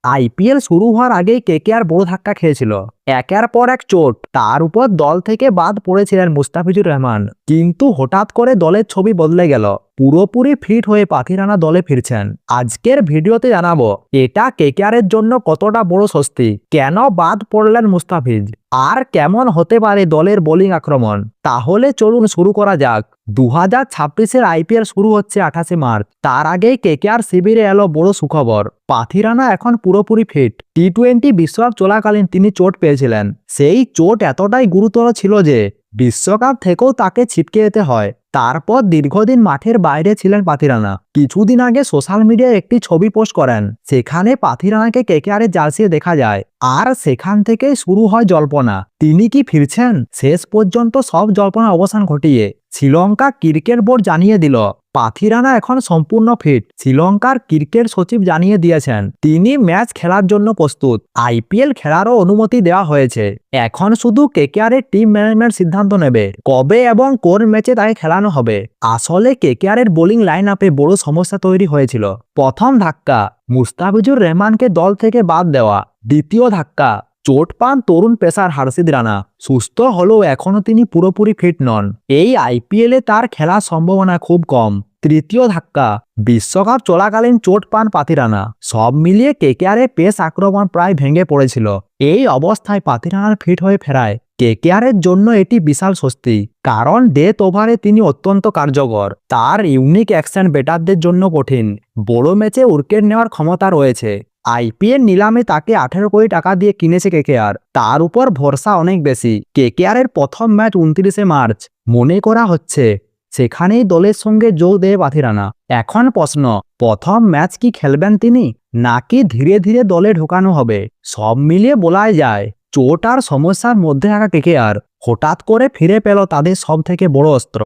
IPL শুরু হওয়ার আগেই কেকেআর বড় ধাক্কা খেয়েছিল। একের পর এক চোট, তার উপর দল থেকে বাদ পড়েছিলেন মুস্তাফিজুর রহমান। কিন্তু হঠাৎ করে দলের ছবি বদলে গেল, পুরোপুরি ফিট হয়ে পাখি রানা দলে ফিরছেন। আজকের ভিডিওতে জানাবো এটা কেকেআরের জন্য কতটা বড় স্বস্তি, কেন বাদ পড়লেন মুস্তাফিজ, আর কেমন হতে পারে দলের বোলিং আক্রমণ। তাহলে চলুন শুরু করা যাক। 2026-এর আইপিএল শুরু হচ্ছে 28শে মার্চ। তার আগেই কেকেআর শিবিরে এলো বড় সুখবর, পাখি রানা এখন পুরোপুরি ফিট। টি-20 বিশ্বকাপ চলাকালীন তিনি চোট পেয়েছিলেন। সেই চোট এতটাই গুরুতর ছিল যে বিশ্বকাপ থেকেও তাকে ছিটকে যেতে হয়। তারপর দীর্ঘদিন মাঠের বাইরে ছিলেন পাখি রানা। কিছুদিন আগে সোশ্যাল মিডিয়ায় একটি ছবি পোস্ট করেন, সেখানে পাখি রানাকে কেকেআরের জার্সি দেখা যায়। আর সেখান থেকেই শুরু হয় জল্পনা, তিনি কি ফিরছেন। শেষ পর্যন্ত সব জল্পনা অবসান ঘটিয়ে শ্রীলঙ্কা ক্রিকেট বোর্ড জানিয়ে দিল পাখি রানা এখন সম্পূর্ণ ফিট। শ্রীলঙ্কার ক্রিকেট সচিব জানিয়ে দিয়েছেন তিনি ম্যাচ খেলার জন্য প্রস্তুত। আইপিএল খেলারও অনুমতি দেওয়া হয়েছে। এখন শুধু কেকেআরের টিম ম্যানেজমেন্ট সিদ্ধান্ত নেবে কবে এবং কোন ম্যাচে তাকে খেলানো হবে। আসলে কেকেআরের বোলিং লাইন আপে বড় সমস্যা তৈরি হয়েছিল। প্রথম ধাক্কা, মুস্তাফিজুর রহমানকে দল থেকে বাদ দেওয়া। দ্বিতীয় ধাক্কা, চোট পান তরুণ পেসার হার্ষিদ রানা। সুস্থ হলেও এখনও তিনি পুরোপুরি ফিট নন। এই আইপিএলে তার খেলার সম্ভাবনা খুব কম। তৃতীয় ধাক্কা, বিশ্বকাপ চলাকালীন চোট পান পাখি রানা। সব মিলিয়ে কেকেআরের পেস আক্রমণ প্রায় ভেঙে পড়েছিল। এই অবস্থায় পাখি রানার ফিট হয়ে ফেরায় কেকেআরের জন্য এটি বিশাল স্বস্তি, কারণ ডেথ ওভারে তিনি অত্যন্ত কার্যকর। তার ইউনিক অ্যাকশন ব্যাটারদের জন্য কঠিন। বড় ম্যাচে উইকেট নেওয়ার ক্ষমতা রয়েছে। আইপিএল নিলামে তাকে 18 কোটি টাকা দিয়ে কিনেছে কেকেআর। তার উপর ভরসা অনেক বেশি। কেকেআরের প্রথম ম্যাচ 29শে মার্চ মনে করা হচ্ছে, সেখানেই দলের সঙ্গে যোগ দেবে পাখি রানা। এখন প্রশ্ন, প্রথম ম্যাচ কি খেলবেন তিনি, নাকি ধীরে ধীরে দলে ঢোকানো হবে। সব মিলিয়ে বলাই যায় চোট আর সমস্যার মধ্যে থাকা কেকেআর হঠাৎ করে ফিরে পেল তাদের সব থেকে বড় অস্ত্র।